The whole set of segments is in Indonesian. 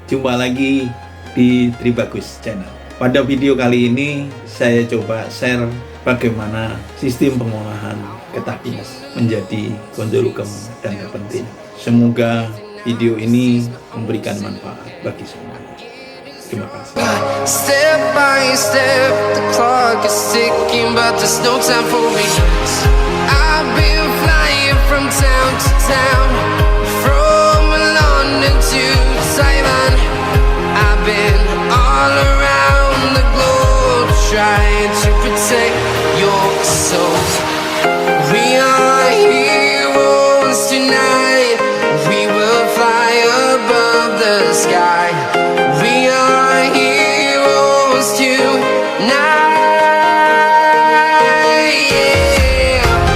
Jumpa lagi di Tribagus Channel. Pada video kali ini saya coba share bagaimana sistem pengolahan getah pinus menjadi gondolukem dan terpenting. Semoga video ini memberikan manfaat bagi semuanya. Terima kasih. Step by step, the clock is ticking, but there's no time for me. I've been flying from town to town, from London to Taiwan. I've been all around the globe, trying to protect your soul. We are heroes tonight. We will fly above the sky. We are heroes tonight. Yeah.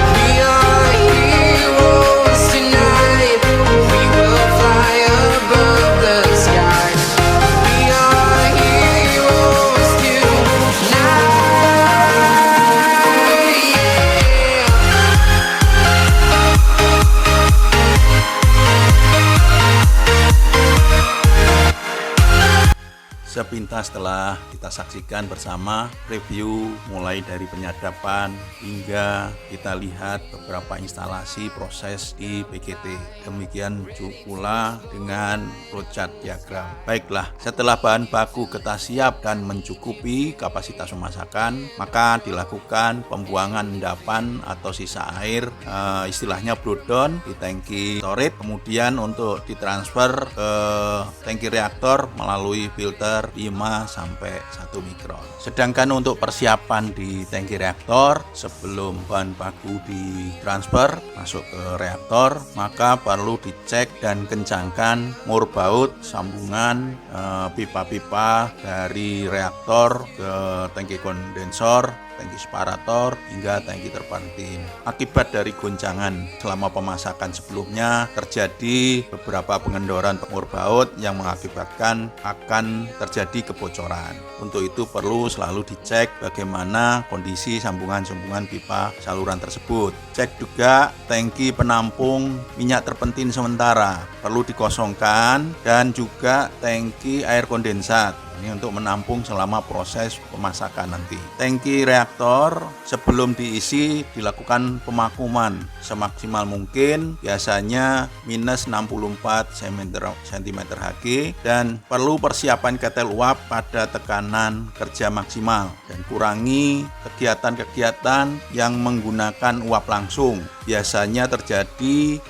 We are heroes tonight. We will fly above the sky. We are heroes tonight. Yeah. Sepintas telah kita saksikan bersama review mulai dari penyadapan hingga kita lihat beberapa instalasi proses di PGT. Demikian pula dengan flowchart diagram. Baiklah, setelah bahan baku getah siap dan mencukupi kapasitas pemasakan, maka dilakukan pembuangan endapan atau sisa air, istilahnya blowdown di tangki storage, kemudian untuk ditransfer ke tangki reaktor melalui filter 5 sampai 1 mikron. Sedangkan untuk persiapan di tangki reaktor sebelum bahan baku ditransfer masuk ke reaktor, maka perlu dicek dan kencangkan mur baut sambungan pipa-pipa dari reaktor ke tangki kondensor, tangki separator hingga tangki terpentin. Akibat dari goncangan selama pemasakan sebelumnya terjadi beberapa pengendoran mur baut yang mengakibatkan akan terjadi kebocoran. Untuk itu perlu selalu dicek bagaimana kondisi sambungan-sambungan pipa saluran tersebut. Cek juga tangki penampung minyak terpentin sementara perlu dikosongkan, dan juga tangki air kondensat. Ini untuk menampung selama proses pemasakan nanti. Tangki reaktor sebelum diisi dilakukan pemakuman semaksimal mungkin, biasanya minus 64 cm Hg, dan perlu persiapan ketel uap pada tekanan kerja maksimal, dan kurangi kegiatan-kegiatan yang menggunakan uap langsung. Biasanya terjadi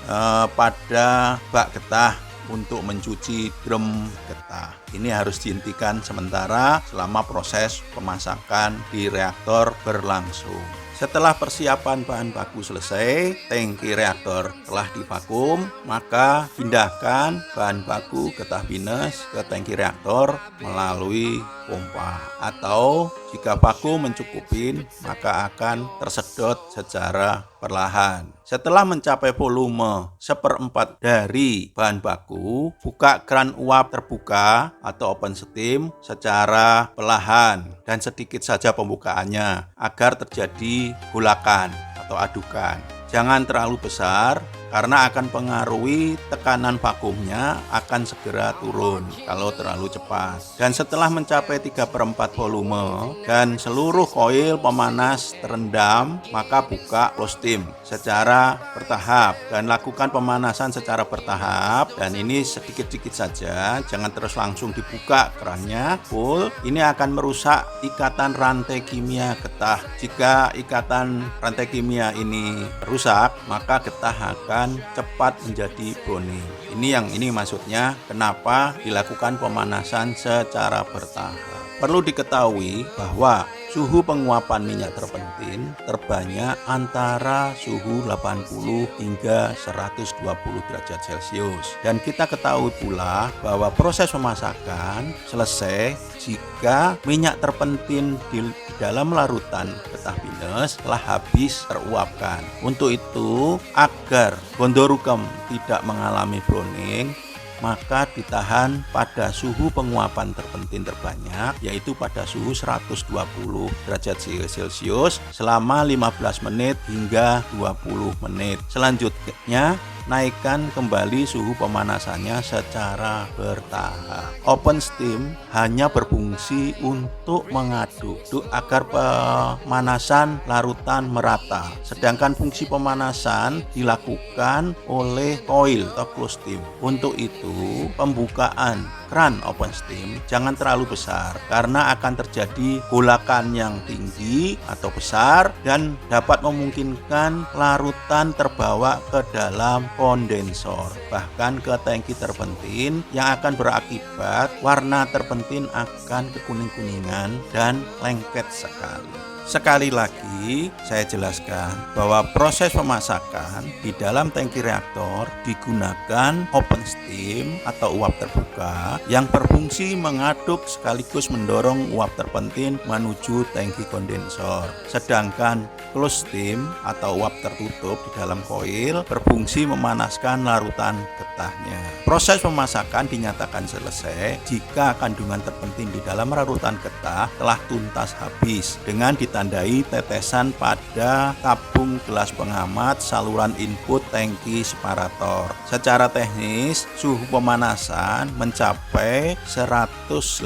pada bak getah untuk mencuci drum getah. Ini harus dihentikan sementara selama proses pemasakan di reaktor berlangsung. Setelah persiapan bahan baku selesai, tangki reaktor telah divakum, maka pindahkan bahan baku getah pinus ke tangki reaktor melalui pompa, atau jika vakum mencukupi maka akan tersedot secara perlahan. Setelah mencapai volume 1/4 dari bahan baku, buka keran uap terbuka atau open steam secara perlahan dan sedikit saja pembukaannya agar terjadi gulakan atau adukan. Jangan terlalu besar karena akan pengaruhi tekanan vakumnya akan segera turun kalau terlalu cepat. Dan setelah mencapai 3/4 volume dan seluruh koil pemanas terendam, maka buka close steam secara bertahap dan lakukan pemanasan secara bertahap. Dan ini sedikit-sedikit saja, jangan terus langsung dibuka kerannya full. Ini akan merusak ikatan rantai kimia getah. Jika ikatan rantai kimia ini rusak, maka getah akan cepat menjadi browning. Ini maksudnya kenapa dilakukan pemanasan secara bertahap. Perlu diketahui bahwa suhu penguapan minyak terpentin terbanyak antara suhu 80 hingga 120 derajat Celcius. Dan kita ketahui pula bahwa proses pemasakan selesai jika minyak terpentin di dalam larutan getah pinus telah habis teruapkan. Untuk itu, agar gondorukem tidak mengalami browning, maka ditahan pada suhu penguapan terpentin terbanyak, yaitu pada suhu 120 derajat Celcius selama 15 menit hingga 20 menit. Selanjutnya naikkan kembali suhu pemanasannya secara bertahap. Open steam hanya berfungsi untuk mengaduk agar pemanasan larutan merata. Sedangkan fungsi pemanasan dilakukan oleh coil atau closed steam. Untuk itu, pembukaan keran open steam jangan terlalu besar karena akan terjadi golakan yang tinggi atau besar dan dapat memungkinkan larutan terbawa ke dalam kondensor, bahkan ke tangki terpentin, yang akan berakibat warna terpentin akan kekuning-kuningan dan lengket sekali. Sekali lagi saya jelaskan bahwa proses pemasakan di dalam tangki reaktor digunakan open steam atau uap terbuka yang berfungsi mengaduk sekaligus mendorong uap terpentin menuju tangki kondensor. Sedangkan closed steam atau uap tertutup di dalam koil berfungsi memanaskan larutan getahnya. Proses pemasakan dinyatakan selesai jika kandungan terpentin di dalam larutan getah telah tuntas habis dengan ditandai tetesan pada tabung gelas pengamat saluran input tangki separator. Secara teknis, suhu pemanasan mencapai 185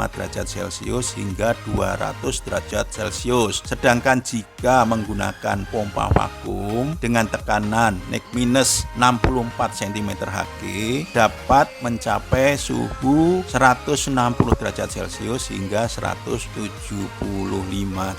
derajat Celcius hingga 200 derajat Celcius. Sedangkan jika menggunakan pompa vakum dengan tekanan NEC minus 64 cm3 dapat mencapai suhu 160 derajat Celcius hingga 175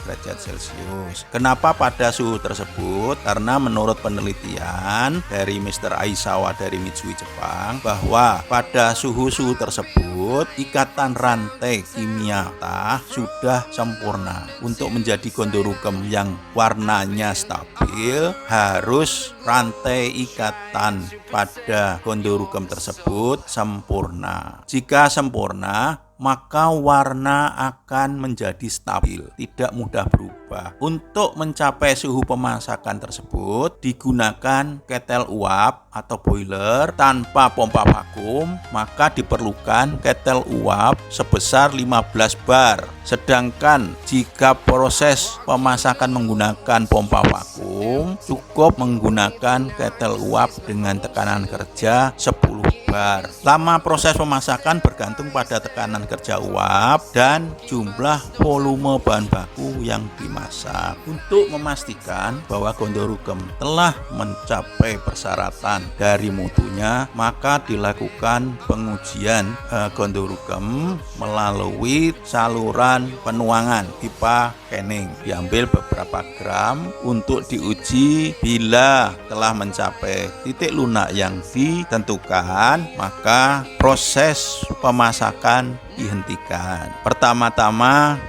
derajat Celcius. Kenapa pada suhu tersebut? Karena menurut penelitian dari Mr. Aisawa dari Mitsui Jepang bahwa pada suhu-suhu tersebut ikatan rantai kimia getah sudah sempurna. Untuk menjadi gondorukem yang warnanya stabil harus rantai ikatan pada gondorukem tersebut sempurna. Jika sempurna, maka warna akan menjadi stabil, tidak mudah berubah. Untuk mencapai suhu pemasakan tersebut digunakan ketel uap atau boiler tanpa pompa vakum, maka diperlukan ketel uap sebesar 15 bar. Sedangkan jika proses pemasakan menggunakan pompa vakum, cukup menggunakan ketel uap dengan tekanan kerja 10 bar. Lama proses pemasakan bergantung pada tekanan kerja uap dan jumlah volume bahan baku yang dimasak. Untuk memastikan bahwa gondorukem telah mencapai persyaratan dari mutunya, maka dilakukan pengujian gondorukem melalui saluran penuangan pipa Canning. Diambil beberapa gram untuk diuji. Bila telah mencapai titik lunak yang ditentukan, maka proses pemasakan dihentikan. Pertama-tama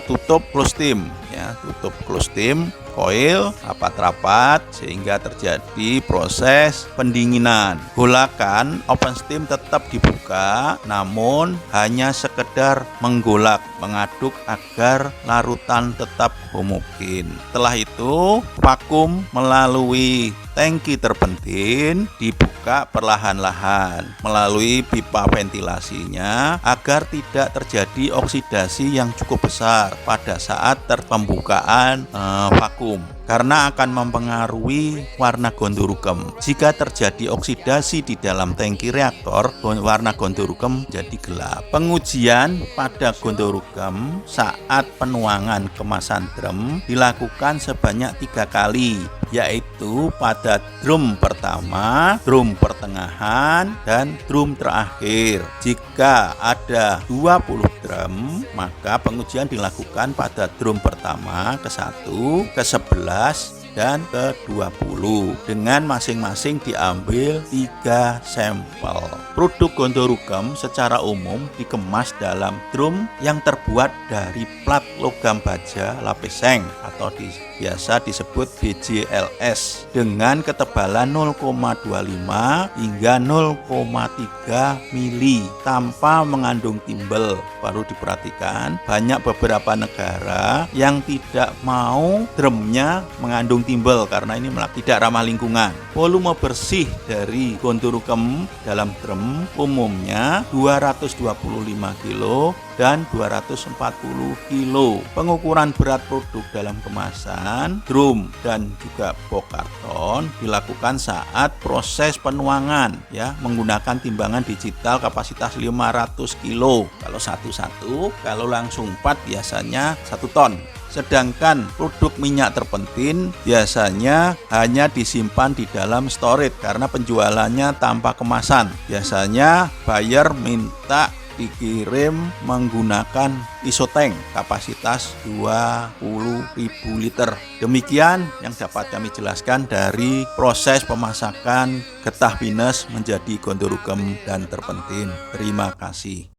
tutup closed steam, ya, tutup closed steam koil rapat-rapat sehingga terjadi proses pendinginan. Golakan open steam tetap dibuka, namun hanya sekedar menggolak, mengaduk agar larutan tetap homogen. Setelah itu, vakum melalui tangki terpentin dibuka perlahan-lahan melalui pipa ventilasinya agar tidak terjadi oksidasi yang cukup besar pada saat pembukaan vakum, karena akan mempengaruhi warna gondorukem. Jika terjadi oksidasi di dalam tangki reaktor, warna gondorukem jadi gelap. Pengujian pada gondorukem saat penuangan kemasan drum dilakukan sebanyak 3 kali, yaitu pada drum pertama, drum pertengahan, dan drum terakhir. Jika ada 20 drum, maka pengujian dilakukan pada drum pertama ke-1, ke-11, dan ke-20 dengan masing-masing diambil 3 sampel. Produk gondorukem secara umum dikemas dalam drum yang terbuat dari plat logam baja lapis seng atau biasa disebut BJLS dengan ketebalan 0,25 hingga 0,3 mili tanpa mengandung timbel. Baru diperhatikan banyak beberapa negara yang tidak mau drumnya mengandung gunung timbel karena ini tidak ramah lingkungan. Volume bersih dari Gondorukem dalam drum umumnya 225 kilo dan 240 kilo. Pengukuran berat produk dalam kemasan, drum dan juga box karton dilakukan saat proses penuangan ya, menggunakan timbangan digital kapasitas 500 kilo. Kalau satu-satu, kalau langsung 4 biasanya 1 ton. Sedangkan produk minyak terpentin biasanya hanya disimpan di dalam storage karena penjualannya tanpa kemasan. Biasanya buyer minta dikirim menggunakan isotank kapasitas 20.000 liter. Demikian yang dapat kami jelaskan dari proses pemasakan getah pinus menjadi Gondorukem dan terpentin. Terima kasih.